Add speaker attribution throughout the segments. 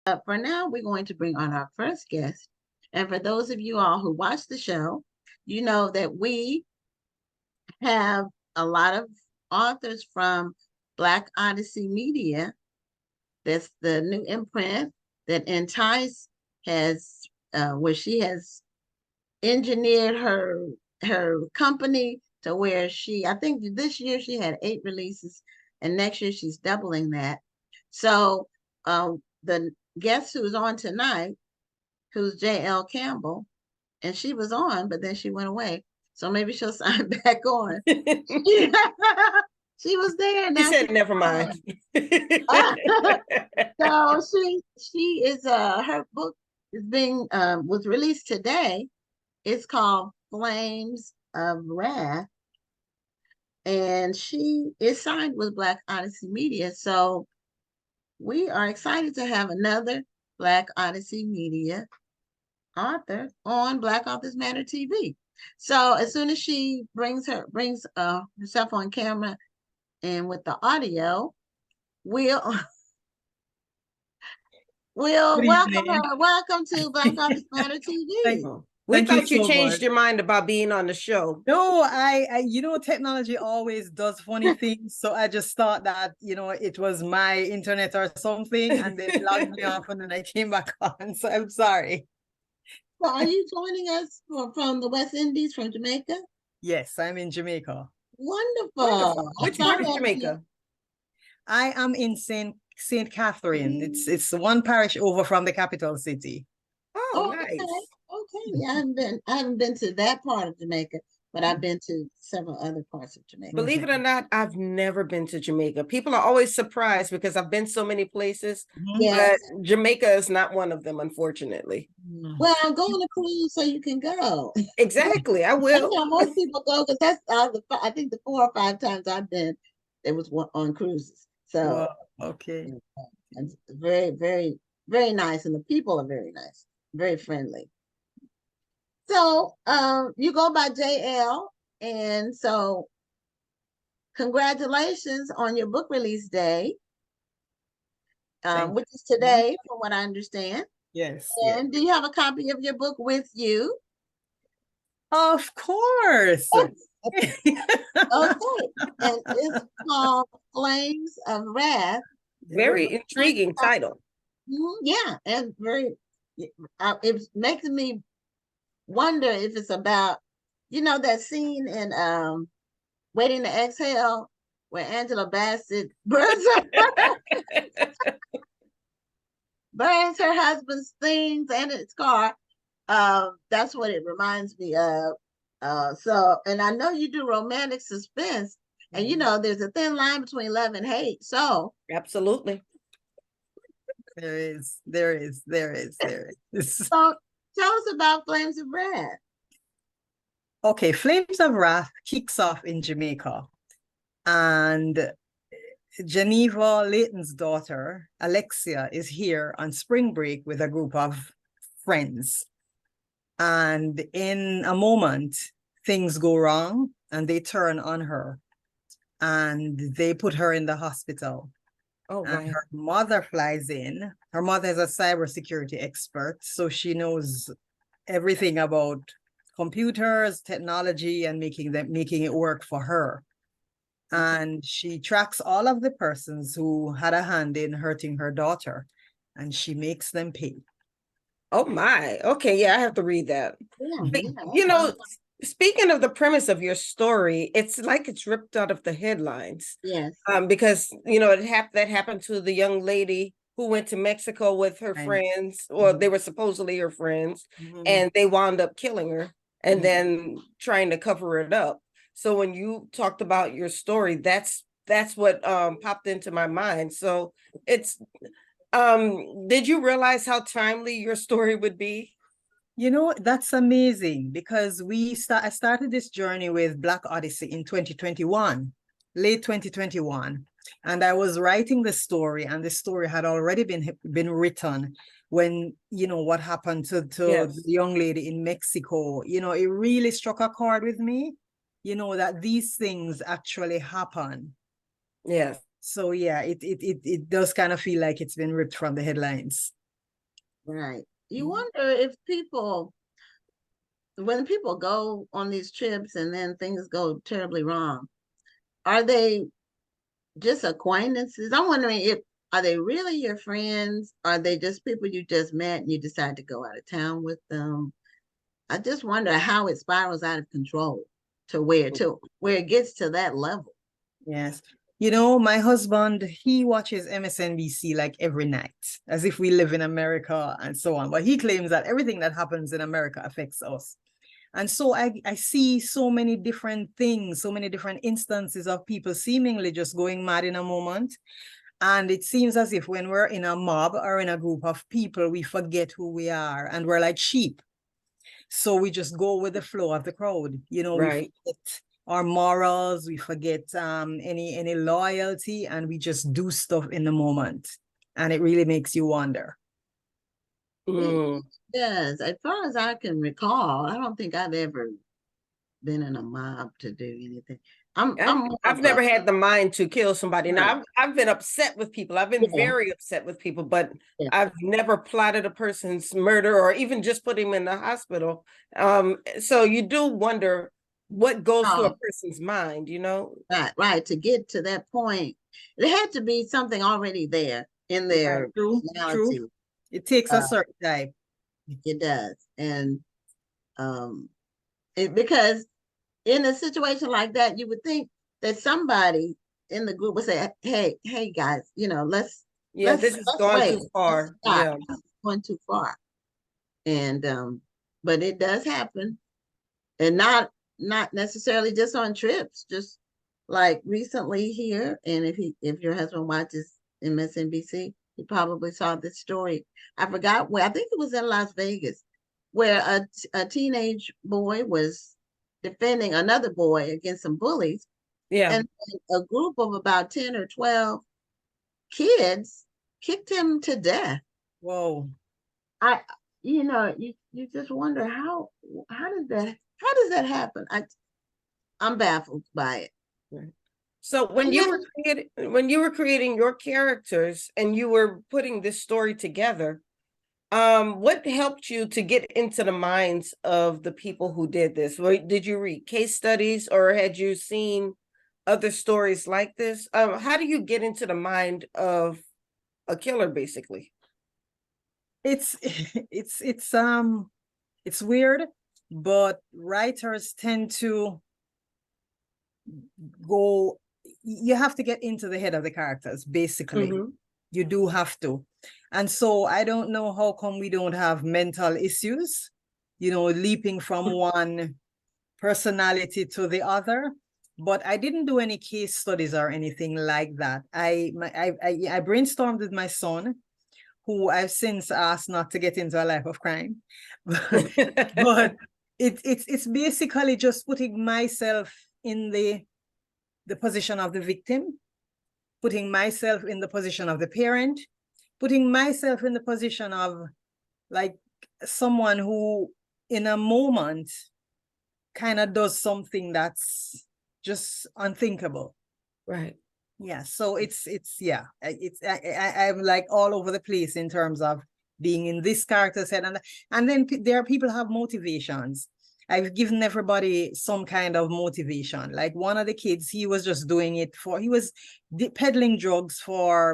Speaker 1: For now, we're going to bring on our first guest. And for those of you all who watch the show, you know that we have a lot of authors from Black Odyssey Media. That's the new imprint that Entice has, where she has engineered her company to where I think this year she had 8 releases, and next year she's doubling that. So the guest who's on tonight, who's J.L. Campbell, and she was on, but then she went away. So maybe she'll sign back on. She was there.
Speaker 2: Now she said, "Never mind."
Speaker 1: So she is her book is being was released today. It's called Flames of Wrath, and she is signed with Black Odyssey Media. So we are excited to have another Black Odyssey Media author on Black Authors Matter TV. So as soon as she brings herself on camera and with the audio, we'll welcome her. Welcome to Black Authors Matter TV.
Speaker 2: We thought you changed your mind about being on the show.
Speaker 3: No, I technology always does funny things. So I just thought that, it was my internet or something, and they logged me off and then I came back on. So I'm sorry.
Speaker 1: So are you joining us from the West Indies, from Jamaica?
Speaker 3: Yes, I'm in Jamaica.
Speaker 1: Wonderful.
Speaker 2: Which part of Jamaica?
Speaker 3: I am in Saint Catherine. It's one parish over from the capital city.
Speaker 2: Oh, nice.
Speaker 1: Okay. Yeah, I haven't been to that part of Jamaica, but I've been to several other parts of Jamaica.
Speaker 2: Believe it or not, I've never been to Jamaica. People are always surprised because I've been so many places, but Jamaica is not one of them, unfortunately.
Speaker 1: Well, I'm going to cruise so you can go.
Speaker 2: Exactly, I will.
Speaker 1: Most people go because that's I think the 4 or 5 times I've been, it was on cruises. So
Speaker 3: okay,
Speaker 1: it's very, very, very nice, and the people are very nice, very friendly. So you go by JL, and so congratulations on your book release day, which is today, from what I understand.
Speaker 3: Yes.
Speaker 1: And do you have a copy of your book with you?
Speaker 3: Of course.
Speaker 1: Okay. And it's called Flames of Wrath.
Speaker 2: Very intriguing title.
Speaker 1: Yeah, and it's making me wonder if it's about, that scene in Waiting to Exhale where Angela Bassett burns her husband's things and his car. That's what it reminds me of. And I know you do romantic suspense, and there's a thin line between love and hate. So
Speaker 2: absolutely,
Speaker 3: there is.
Speaker 1: So tell us about Flames of Wrath.
Speaker 3: Okay, Flames of Wrath kicks off in Jamaica, and Geneva Layton's daughter, Alexia, is here on spring break with a group of friends. And in a moment, things go wrong and they turn on her and they put her in the hospital.
Speaker 2: Oh,
Speaker 3: and her mother flies in. Her mother is a cybersecurity expert, so she knows everything about computers, technology, and making it work for her. And she tracks all of the persons who had a hand in hurting her daughter, and she makes them pay.
Speaker 2: Oh my. Okay, yeah, I have to read that. Yeah. Speaking of the premise of your story, it's like it's ripped out of the headlines.
Speaker 1: Yes.
Speaker 2: Because that happened to the young lady who went to Mexico with her friends, or they were supposedly her friends, and they wound up killing her and then trying to cover it up. So when you talked about your story, that's what popped into my mind. So it's did you realize how timely your story would be?
Speaker 3: That's amazing, because I started this journey with Black Odyssey in 2021, late 2021. And I was writing the story, and the story had already been written when, what happened to the young lady in Mexico. It really struck a chord with me, that these things actually happen.
Speaker 2: Yes.
Speaker 3: So yeah, it does kind of feel like it's been ripped from the headlines.
Speaker 1: Right. You
Speaker 3: Mhm.
Speaker 1: wonder if people, when people go on these trips and then things go terribly wrong, are they just acquaintances? I'm wondering if are they really your friends? Are they just people you just met and you decide to go out of town with them? I just wonder how it spirals out of control to where it gets to that level.
Speaker 3: Yes. You know, my husband, he watches MSNBC like every night, as if we live in America and so on. But he claims that everything that happens in America affects us. And so I see so many different things, so many different instances of people seemingly just going mad in a moment. And it seems as if when we're in a mob or in a group of people, we forget who we are and we're like sheep. So we just go with the flow of the crowd. You know, we
Speaker 2: Right.
Speaker 3: forget our morals, we forget any loyalty, and we just do stuff in the moment. And it really makes you wonder.
Speaker 1: It
Speaker 2: Mm.
Speaker 1: does. As far as I can recall, I don't think I've ever been in a mob to do anything. I'm more
Speaker 2: I've
Speaker 1: of a
Speaker 2: never had the mind to kill somebody.
Speaker 1: right.
Speaker 2: Now, I've been upset with people. I've been
Speaker 1: Yeah,
Speaker 2: very upset with people, but
Speaker 1: yeah.
Speaker 2: I've never plotted a person's murder or even just put him in the hospital. So you do wonder what goes through a
Speaker 1: Oh,
Speaker 2: person's mind, you know?
Speaker 1: right, right. To get to that point, it had to be something already there in
Speaker 3: Right,
Speaker 1: their
Speaker 3: true, true.
Speaker 1: personality.
Speaker 3: It takes a
Speaker 1: Uh,
Speaker 3: certain type.
Speaker 1: it does. And um because in a situation like that, you would think that somebody in the group would say, hey guys,
Speaker 2: Yeah, this has
Speaker 1: let's
Speaker 2: gone
Speaker 1: wait.
Speaker 2: too
Speaker 1: Let's
Speaker 2: far.
Speaker 1: stop.
Speaker 2: Yeah.
Speaker 1: This is going too far. And but it does happen. And not necessarily just on trips, just like recently here. And if your husband watches MSNBC, he probably saw this story. I forgot where. I think it was in Las Vegas, where a teenage boy was defending another boy against some bullies,
Speaker 2: Yeah.
Speaker 1: and a group of about 10 or 12 kids kicked him to death.
Speaker 3: Whoa.
Speaker 1: I you just wonder how does that happen? I'm baffled by it.
Speaker 2: Right. So
Speaker 1: And yet,
Speaker 2: when you were creating your characters and you were putting this story together, what helped you to get into the minds of the people who did this? Did you read case studies or had you seen other stories like this? How do you get into the mind of a killer, basically?
Speaker 3: It's it's weird, but writers tend to go, you have to get into the head of the characters, basically.
Speaker 2: Mm-hmm.
Speaker 3: You do have to. And so I don't know how come we don't have mental issues, leaping from one personality to the other. But I didn't do any case studies or anything like that. I brainstormed with my son, who I've since asked not to get into a life of crime. But it's basically just putting myself in the position of the victim, putting myself in the position of the parent, putting myself in the position of like someone who in a moment kind of does something that's just unthinkable.
Speaker 2: Right.
Speaker 3: Yeah, so I'm like all over the place in terms of being in this character's head, and then there are people who have motivations. I've given everybody some kind of motivation. Like one of the kids, he was just doing it he was peddling drugs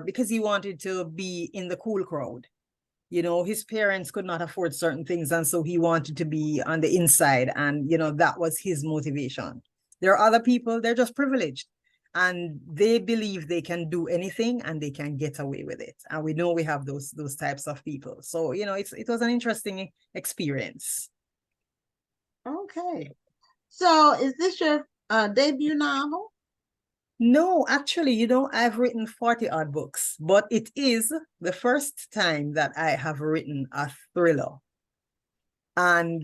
Speaker 3: because he wanted to be in the cool crowd. His parents could not afford certain things, and so he wanted to be on the inside, and that was his motivation. There are other people, they're just privileged, and they believe they can do anything and they can get away with it. And we know we have those types of people. So, it was an interesting experience.
Speaker 1: okay. So is this your debut novel?
Speaker 3: No, actually, I've written 40 odd books, but it is the first time that I have written a thriller. And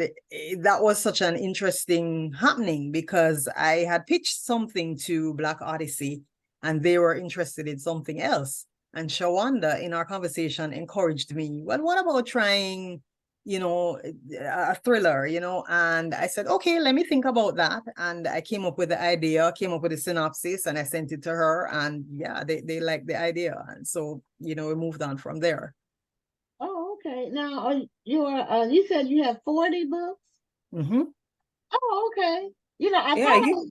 Speaker 3: that was such an interesting happening because I had pitched something to Black Odyssey and they were interested in something else. And Shawanda, in our conversation, encouraged me, well, what about trying, a thriller, And I said, okay, let me think about that. And I came up with the idea, came up with a synopsis, and I sent it to her. And yeah, they liked the idea. And so, we moved on from there.
Speaker 1: Oh, okay. Okay, now you said you have 40 books?
Speaker 3: Mm-hmm.
Speaker 1: Oh, okay. I
Speaker 2: Yeah,
Speaker 1: thought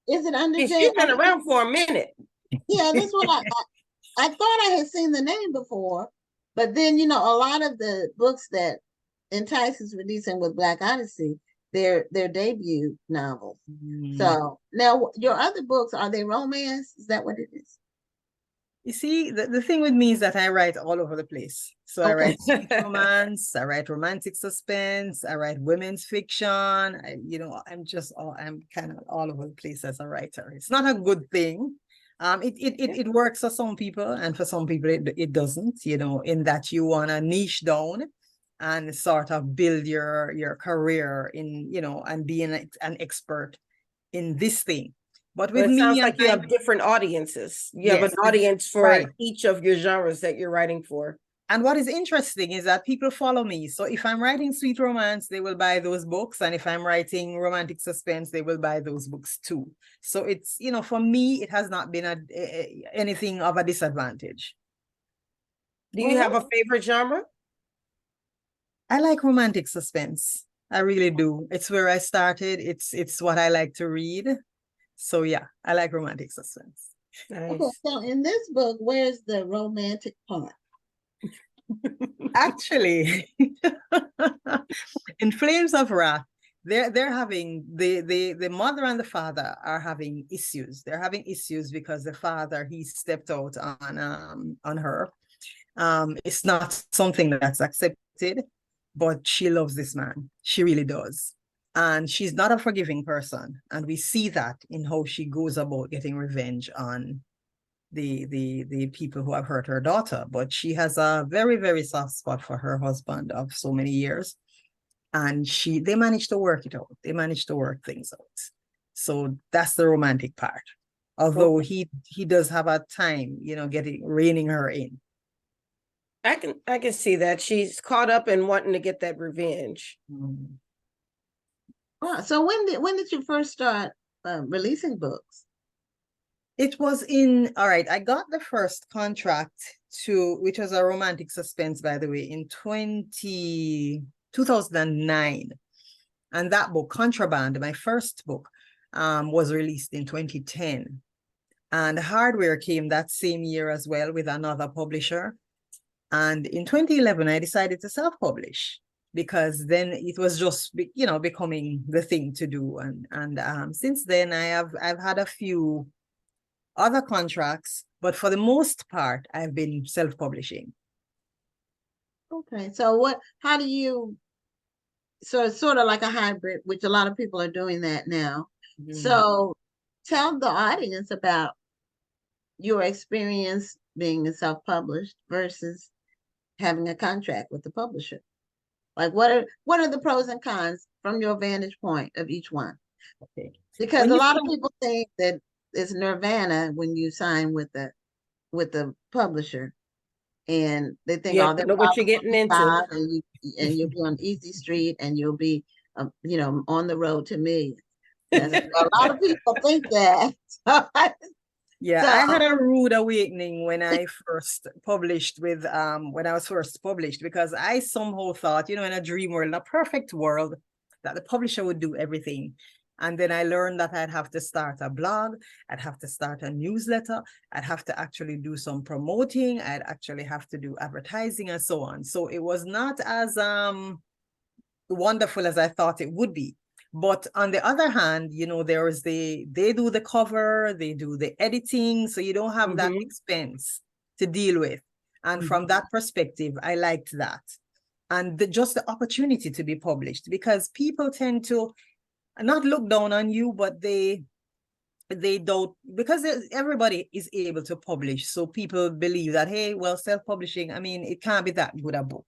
Speaker 1: is it under J?
Speaker 2: you've been around for a minute.
Speaker 1: Yeah, that's what I thought I had seen the name before, but then a lot of the books that Entice is releasing with Black Odyssey, their debut novels. So now your other books, are they romance? Is that what it is?
Speaker 3: You see, the thing with me is that I write all over the place. So I
Speaker 1: Okay.
Speaker 3: write sweet romance, I write romantic suspense, I write women's fiction. I'm kind of all over the place as a writer. It's not a good thing. It works for some people, and for some people it doesn't, in that you want to niche down and sort of build your career in, and be an expert in this thing. But with
Speaker 2: Well, it sounds
Speaker 3: me and
Speaker 2: like you have different audiences. You have
Speaker 3: yes,
Speaker 2: an audience for
Speaker 3: right.
Speaker 2: each of your genres that you're writing for.
Speaker 3: And what is interesting is that people follow me. So if I'm writing sweet romance, they will buy those books. And if I'm writing romantic suspense, they will buy those books too. So it's, for me, it has not been anything of a disadvantage.
Speaker 2: Do you have a favorite genre?
Speaker 3: I like romantic suspense. I really do. It's where I started. It's what I like to read. So yeah, I like romantic suspense.
Speaker 2: Nice.
Speaker 1: Okay, so in this book, where's the romantic part?
Speaker 3: Actually, in Flames of Wrath, they're having the mother and the father are having issues. They're having issues because the father, he stepped out on her. It's not something that's accepted, but she loves this man. She really does. And she's not a forgiving person. And we see that in how she goes about getting revenge on the people who have hurt her daughter. But she has a very, very soft spot for her husband of so many years. And they managed to work it out. They managed to work things out. So that's the romantic part. Although he does have a time, reining her in.
Speaker 2: I can see that. She's caught up in wanting to get that revenge.
Speaker 3: Mm.
Speaker 1: Oh, so when did you first start releasing books?
Speaker 3: It was all right, I got the first contract which was a romantic suspense, by the way, in 2009. And that book, Contraband, my first book, was released in 2010. And Hardware came that same year as well with another publisher. And in 2011, I decided to self-publish because then it was just, becoming the thing to do. And since then, I've had a few other contracts, but for the most part, I've been self-publishing.
Speaker 1: Okay, so how do you, so it's sort of like a hybrid, which a lot of people are doing that now. So tell the audience about your experience being self-published versus having a contract with the publisher. Like what are the pros and cons from your vantage point of each one?
Speaker 3: Okay.
Speaker 1: Because a lot of people think that it's nirvana when you sign with the publisher, and they think,
Speaker 2: You have to know what you're getting into,
Speaker 1: and you'll be on Easy Street, and you'll be, on the road to me. A lot of people think that.
Speaker 3: Yeah, so, I had a rude awakening when I first published when I was first published, because I somehow thought, in a dream world, in a perfect world, that the publisher would do everything. And then I learned that I'd have to start a blog, I'd have to start a newsletter, I'd have to actually do some promoting, I'd actually have to do advertising and so on. So it was not as wonderful as I thought it would be. But on the other hand, they do the cover, they do the editing, so you don't have that expense to deal with. And from that perspective, I liked that. And just the opportunity to be published, because people tend to not look down on you, but they don't, because everybody is able to publish. So people believe that, hey, well, self-publishing, it can't be that good a book.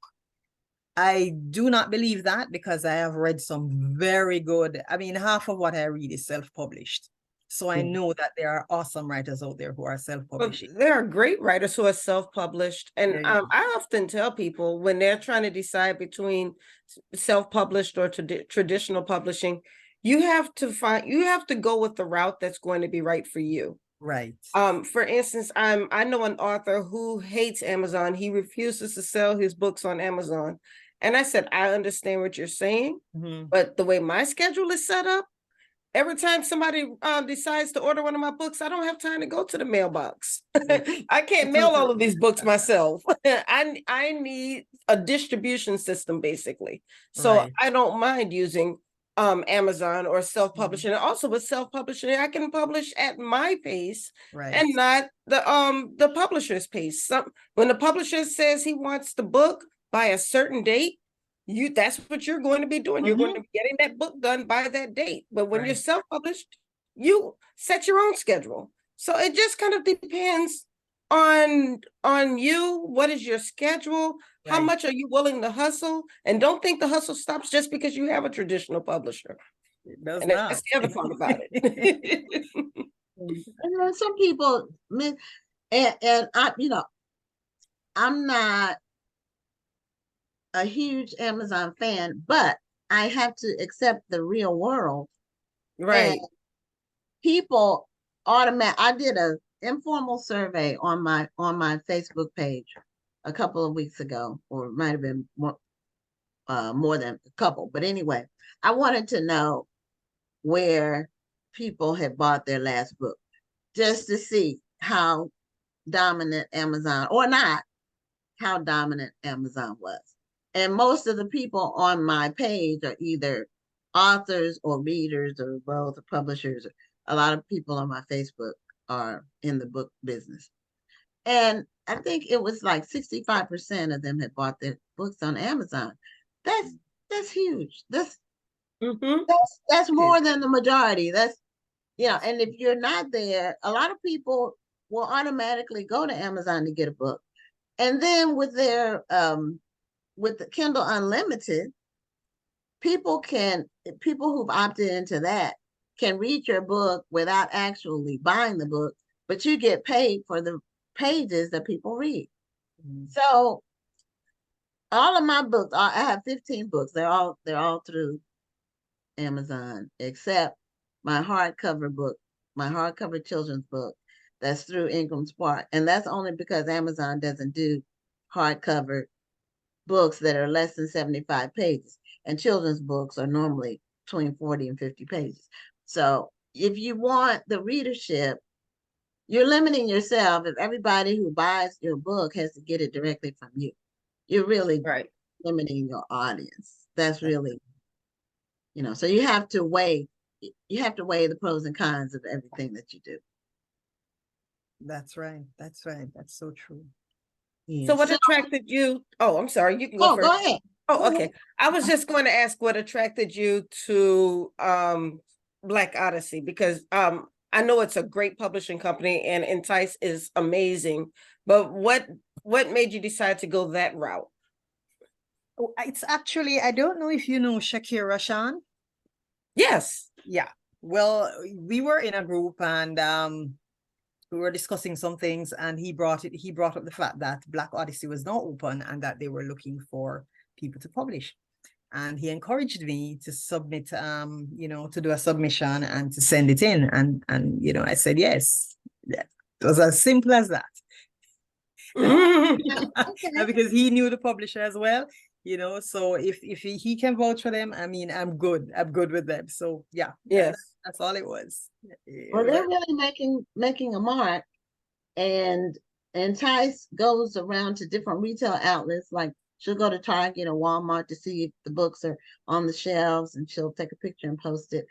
Speaker 3: I do not believe that, because I have read some very good, half of what I read is self-published. So I know that there are awesome writers out there who are self-publishing.
Speaker 2: Well, there are great writers who are self-published. And I often tell people when they're trying to decide between self-published or traditional publishing, you have to go with the route that's going to be right for you.
Speaker 3: Right.
Speaker 2: For instance, I know an author who hates Amazon. He refuses to sell his books on Amazon. And I said, I understand what you're saying, but the way my schedule is set up, every time somebody decides to order one of my books, I don't have time to go to the mailbox. I can't mail all of these books myself. I need a distribution system, basically. So
Speaker 3: Right.
Speaker 2: I don't mind using Amazon or self-publishing. And also with self-publishing, I can publish at my pace
Speaker 3: Right.
Speaker 2: and not the publisher's pace. When the publisher says he wants the book by a certain date, that's what you're going to be doing. You're going to be getting that book done by that date. But when you're self-published, you set your own schedule. So it just kind of depends on you. What is your schedule? How much are you willing to hustle? And don't think the hustle stops just because you have a traditional publisher.
Speaker 3: It does
Speaker 2: And
Speaker 3: not.
Speaker 2: that's the other part about it.
Speaker 1: And some people, and I, I'm not a huge Amazon fan, but I have to accept the real world.
Speaker 2: Right.
Speaker 1: And people I did an informal survey on my Facebook page a couple of weeks ago, or it might have been more than a couple. But anyway, I wanted to know where people had bought their last book, just to see how dominant Amazon, or not, how dominant Amazon was. And most of the people on my page are either authors or readers or both, or publishers. A lot of people on my Facebook are in the book business. And I think it was like 65% of them had bought their books on Amazon. That's huge. That's more than the majority. That's, and if you're not there, a lot of people will automatically go to Amazon to get a book. And then with their with the Kindle Unlimited, people who've opted into that can read your book without actually buying the book, but you get paid for the pages that people read. So all of my books, I have 15 books. They're all through Amazon, except my hardcover book, my hardcover children's book, that's through Ingram Spark. And that's only because Amazon doesn't do hardcover books that are less than 75 pages. And children's books are normally between 40 and 50 pages. So if you want the readership, you're limiting yourself. If everybody who buys your book has to get it directly from you, you're really limiting your audience. That's really, so you have to weigh the pros and cons of everything that you do.
Speaker 3: That's right. That's right. That's so true.
Speaker 2: So what attracted you? Oh, I'm sorry. You can go first.
Speaker 1: Go ahead.
Speaker 2: Oh, okay. I was just going to ask what attracted you to Black Odyssey, because I know it's a great publishing company and Entice is amazing, but what made you decide to go that route?
Speaker 3: It's actually, I don't know if you know Shakir Rashan.
Speaker 2: Yes.
Speaker 3: Yeah. Well, we were in a group and we were discussing some things, and he brought up the fact that Black Odyssey was now open and that they were looking for people to publish. And he encouraged me to submit, to do a submission and to send it in. And I said yes. It was as simple as that. Because he knew the publisher as well, so if he can vouch for them, I mean, I'm good with them. So yeah, that's all it was.
Speaker 1: Well, they're really making a mark, and Tice goes around to different retail outlets. Like, she'll go to Target or Walmart to see if the books are on the shelves, and she'll take a picture and post it.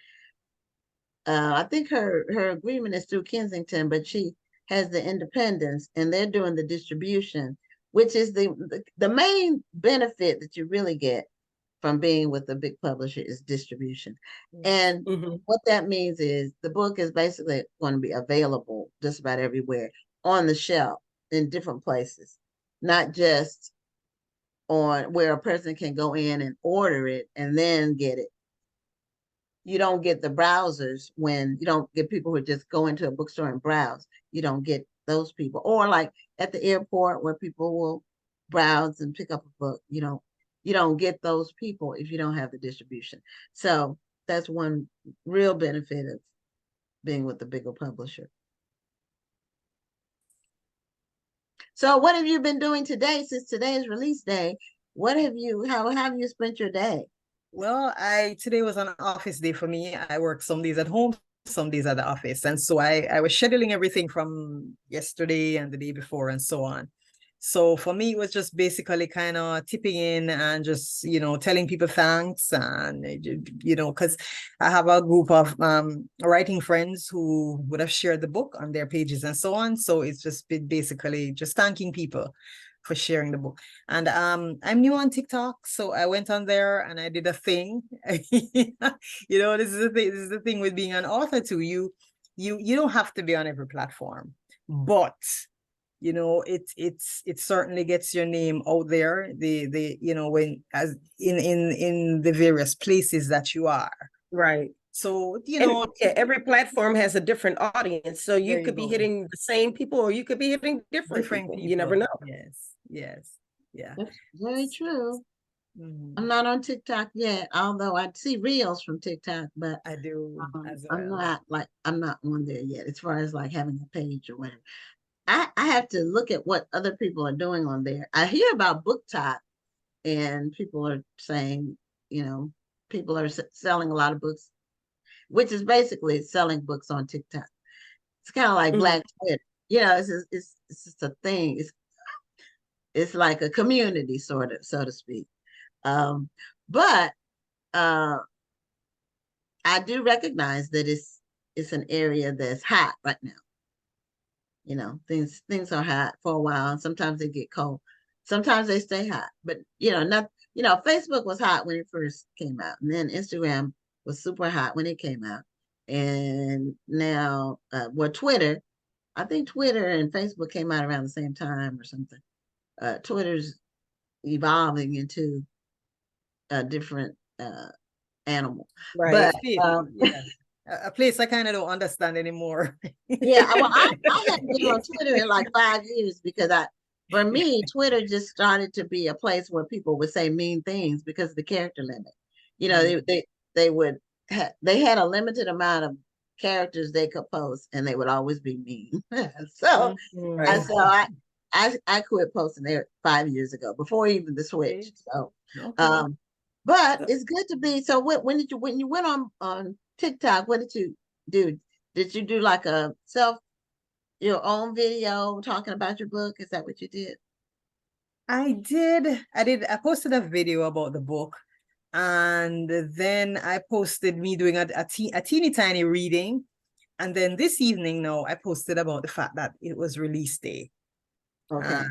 Speaker 1: I think her agreement is through Kensington, but she has the independents, and they're doing the distribution, which is the main benefit that you really get from being with a big publisher is distribution. And what that means is the book is basically going to be available just about everywhere on the shelf in different places, not just on where a person can go in and order it and then get it. You don't get the browsers when you don't get people who just go into a bookstore and browse. You don't get those people. Or like at the airport where people will browse and pick up a book. You don't get those people if you don't have the distribution. So that's one real benefit of being with the bigger publisher. So what have you been doing today since today is release day? How have you spent your day?
Speaker 3: Well, today was an office day for me. I work some days at home, some days at the office. And so I was scheduling everything from yesterday and the day before and so on. So for me, it was just basically kind of tipping in and just, telling people thanks. And, because I have a group of writing friends who would have shared the book on their pages and so on. So it's just been basically just thanking people for sharing the book. And I'm new on TikTok, so I went on there and I did a thing. This is the thing. This is the thing with being an author too. You don't have to be on every platform, but it certainly gets your name out there. When as in the various places that you are.
Speaker 2: Right.
Speaker 3: So
Speaker 2: every platform has a different audience. So you could be hitting the same people, or you could be hitting different people. You never know.
Speaker 3: Yes. Yeah.
Speaker 1: That's very true. I'm not on TikTok yet, although I see reels from TikTok, but
Speaker 3: I do as
Speaker 1: well. I'm not on there yet as far as like having a page or whatever. I have to look at what other people are doing on there. I hear about BookTok, and people are saying, people are selling a lot of books, which is basically selling books on TikTok. It's kind of like Black Twitter. It's just a thing. It's like a community, sort of, so to speak. But I do recognize that it's an area that's hot right now. Things are hot for a while, and sometimes they get cold. Sometimes they stay hot, but Facebook was hot when it first came out, and then Instagram was super hot when it came out, and now Twitter. I think Twitter and Facebook came out around the same time or something. Twitter's evolving into a different animal,
Speaker 2: right?
Speaker 1: But
Speaker 3: a place I kind of don't understand anymore.
Speaker 1: Yeah, well, I haven't been on Twitter in like 5 years because for me, Twitter just started to be a place where people would say mean things because of the character limit. They would they had a limited amount of characters they could post, and they would always be mean. So I quit posting there 5 years ago before even the switch. So, but it's good to be. So when you went on TikTok, what did you do? Did you do like your own video talking about your book? Is that what you did?
Speaker 3: I did. I posted a video about the book, and then I posted me doing a teeny tiny reading. And then this evening now I posted about the fact that it was release day.
Speaker 1: Okay.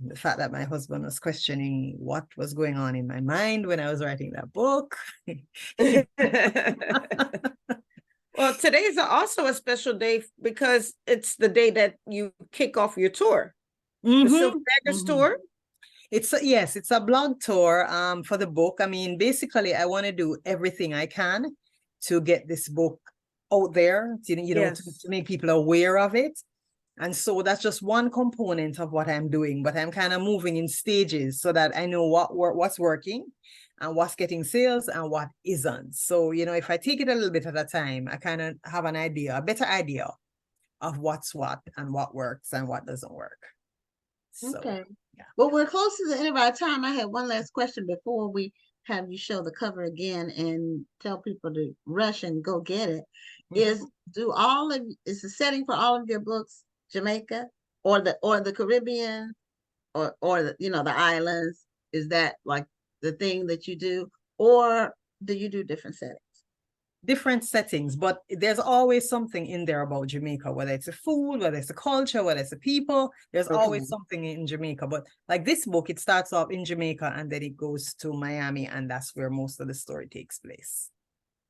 Speaker 3: The fact that my husband was questioning what was going on in my mind when I was writing that book.
Speaker 2: Well, today's also a special day because it's the day that you kick off your tour, the Silver Daggers tour.
Speaker 3: It's a blog tour for the book. I mean, basically, I want to do everything I can to get this book out there, to make people aware of it. And so that's just one component of what I'm doing, but I'm kind of moving in stages so that I know what's working and what's getting sales and what isn't. So, if I take it a little bit at a time, I kind of have a better idea of what's what and what works and what doesn't work. So,
Speaker 1: okay. Yeah. Well, we're close to the end of our time. I had one last question before we have you show the cover again and tell people to rush and go get it. Is the setting for all of your books Jamaica or the Caribbean or the islands? Is that like the thing that you do, or do you do different settings?
Speaker 3: Different settings, but there's always something in there about Jamaica, whether it's a food, whether it's a culture, whether it's a people, there's always something in Jamaica. But like this book, it starts off in Jamaica and then it goes to Miami, and that's where most of the story takes place.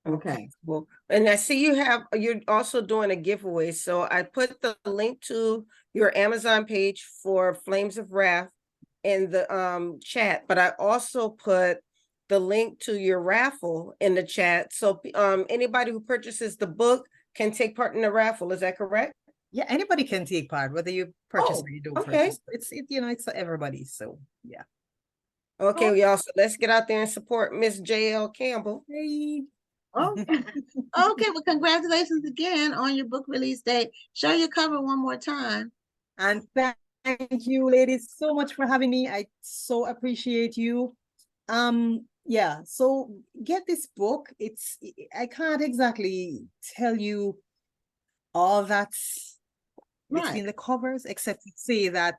Speaker 1: Okay.
Speaker 2: Well, and I see you're also doing a giveaway. So I put the link to your Amazon page for Flames of Wrath in the chat, but I also put the link to your raffle in the chat. So anybody who purchases the book can take part in the raffle. Is that correct?
Speaker 3: Yeah, anybody can take part, whether you purchase or you don't purchase. It's everybody. So yeah.
Speaker 2: Okay, y'all. So let's get out there and support Miss J.L. Campbell.
Speaker 3: Hey.
Speaker 1: Okay. Well, congratulations again on your book release date. Show your cover one more time.
Speaker 3: And Thank you, ladies, so much for having me. I so appreciate you. Yeah, so get this book. I can't exactly tell you all that's between
Speaker 1: Right.
Speaker 3: the covers, except to say that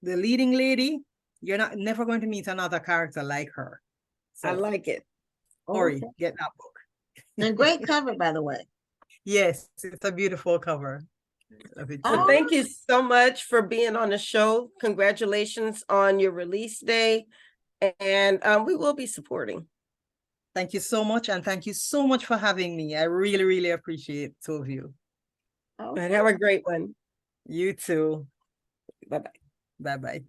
Speaker 3: the leading lady, you're not never going to meet another character like her.
Speaker 2: I
Speaker 3: So,
Speaker 2: like it.
Speaker 3: Ori,
Speaker 1: Okay.
Speaker 3: get that book.
Speaker 1: And great cover, by the way.
Speaker 3: Yes, it's a beautiful cover of it.
Speaker 2: So
Speaker 1: Oh,
Speaker 2: thank you so much for being on the show. Congratulations on your release day. And we will be supporting.
Speaker 3: Thank you so much. And thank you so much for having me. I really, really appreciate two of you.
Speaker 2: And have a great one.
Speaker 3: You too.
Speaker 2: Bye-bye.
Speaker 3: Bye-bye.